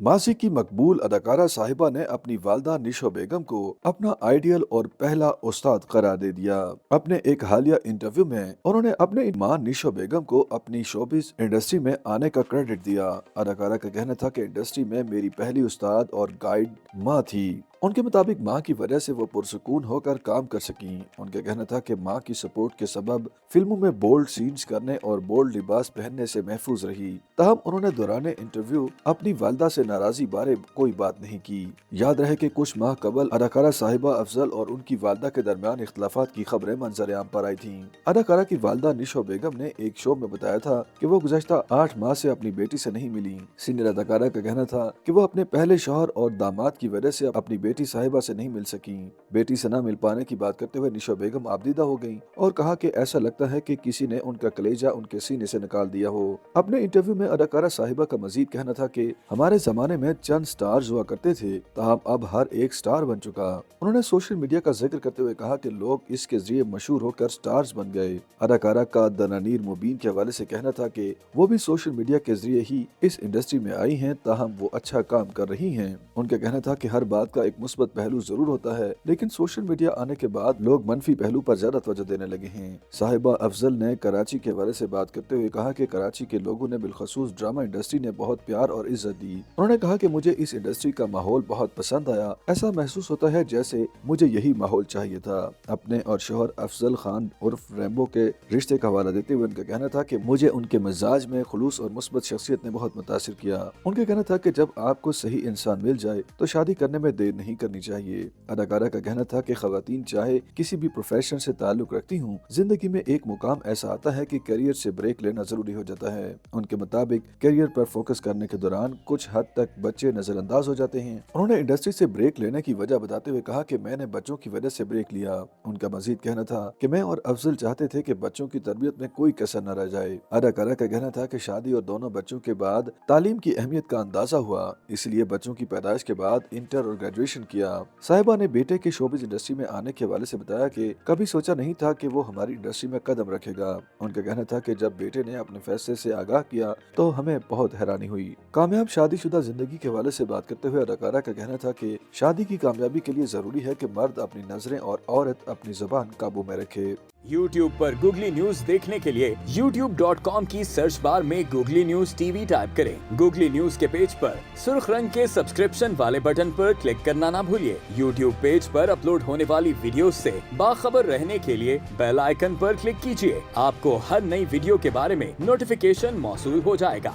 मासी की मकबूल अदाकारा साहिबा ने अपनी वालदा निशो बेगम को अपना आइडियल और पहला उस्ताद करार दे दिया। अपने एक हालिया इंटरव्यू में उन्होंने अपने मां निशो बेगम को अपनी शोबिस इंडस्ट्री में आने का क्रेडिट दिया। अदाकारा का कहना था कि इंडस्ट्री में मेरी पहली उस्ताद और गाइड मां थी। उनके मुताबिक मां की वजह से वो पुरसुकून होकर काम कर सकी। उनका कहना था कि मां की सपोर्ट के सबब फिल्मों में बोल्ड सीन्स करने और बोल्ड लिबास पहनने से महफूज रही। तहम उन्होंने दौरान इंटरव्यू अपनी वालदा से नाराजी बारे कोई बात नहीं की। याद रहे कि कुछ माह कबल अदाकारा साहिबा अफजल और उनकी वालदा के दरमियान इख्तलाफात की खबरें मंजर आम पर आई थीं। अदाकारा की वालदा निशो बेगम ने एक शो में बताया था कि वो गुज़श्ता 8 माह से अपनी बेटी से नहीं मिली। सीनियर अदाकारा का कहना था कि वो अपने पहले शौहर और दामाद की वजह से अपनी बेटी साहिबा से नहीं मिल सकी। बेटी से न मिल पाने की बात करते हुए निशो बेगम आबदीदा हो गईं और कहा कि ऐसा लगता है कि किसी ने उनका कलेजा उनके सीने से निकाल दिया हो। अपने इंटरव्यू में अदाकारा साहिबा का मजीद कहना था कि हमारे जमाने में चंद स्टार्स हुआ करते थे, ताहम अब हर एक स्टार बन चुका। उन्होंने सोशल मीडिया का जिक्र करते हुए कहा कि लोग इसके जरिए मशहूर होकर स्टार्स बन गए। अदाकारा का दनानीर मुबीन के हवाले से कहना था कि वो भी सोशल मीडिया के जरिए ही इस इंडस्ट्री में आई हैं, ताहम वो अच्छा काम कर रही हैं। उनका कहना था कि हर बात का एक मुस्बत पहलू जरूर होता है, लेकिन सोशल मीडिया आने के बाद लोग मनफी पहलू पर ज्यादा तवज्जो देने लगे हैं। साहिबा अफजल ने कराची के हवाले से बात करते हुए कहा कि कराची के लोगों ने बिलखसूस ड्रामा इंडस्ट्री ने बहुत प्यार और इज्जत दी। उन्होंने कहा कि मुझे इस इंडस्ट्री का माहौल बहुत पसंद आया, ऐसा महसूस होता है जैसे मुझे यही माहौल चाहिए था। अपने और शोहर अफजल खान उर्फ रैम्बो के रिश्ते का हवाला देते हुए उनका कहना था कि मुझे उनके मिजाज में खुलूस और मुस्बत शख्सियत ने बहुत मुतासिर किया। उनका कहना था कि जब आपको सही इंसान मिल जाए तो शादी करने में देर नहीं करनी चाहिए। अदाकारा का कहना था कि खवातीन चाहे किसी भी प्रोफेशन से ताल्लुक रखती हूँ, जिंदगी में एक मुकाम ऐसा आता है कि करियर से ब्रेक लेना जरूरी हो जाता है। उनके मुताबिक करियर पर फोकस करने के दौरान कुछ हद तक बच्चे नजरअंदाज हो जाते हैं। उन्होंने इंडस्ट्री से ब्रेक लेने की वजह बताते हुए कहा कि मैंने बच्चों की वजह से ब्रेक लिया। उनका मजीद कहना था कि मैं और अफजल चाहते थे कि बच्चों की तरबियत में कोई कसर न रह जाए। अदाकारा का कहना था कि शादी और दोनों बच्चों के बाद तालीम की अहमियत का अंदाजा हुआ, इसलिए बच्चों की पैदाइश के बाद इंटर और ग्रेजुएशन किया। साहिबा ने बेटे के शोबिज इंडस्ट्री में आने के हवाले से बताया कि कभी सोचा नहीं था कि वो हमारी इंडस्ट्री में कदम रखेगा। उनका कहना था कि जब बेटे ने अपने फैसले से आगाह किया तो हमें बहुत हैरानी हुई। कामयाब शादीशुदा जिंदगी के हवाले से बात करते हुए अदाकारा का कहना था कि शादी की कामयाबी के लिए जरूरी है कि मर्द अपनी नजरें और औरत अपनी जुबान काबू में रखे। YouTube पर गूगली न्यूज देखने के लिए youtube.com की सर्च बार में गूगली न्यूज टीवी टाइप करें। गूगली न्यूज के पेज पर सुर्ख रंग के सब्सक्रिप्शन वाले बटन पर क्लिक करना ना भूलिए। YouTube पेज पर अपलोड होने वाली वीडियोस से बाखबर रहने के लिए बेल आइकन पर क्लिक कीजिए। आपको हर नई वीडियो के बारे में नोटिफिकेशन मौसूल हो जाएगा।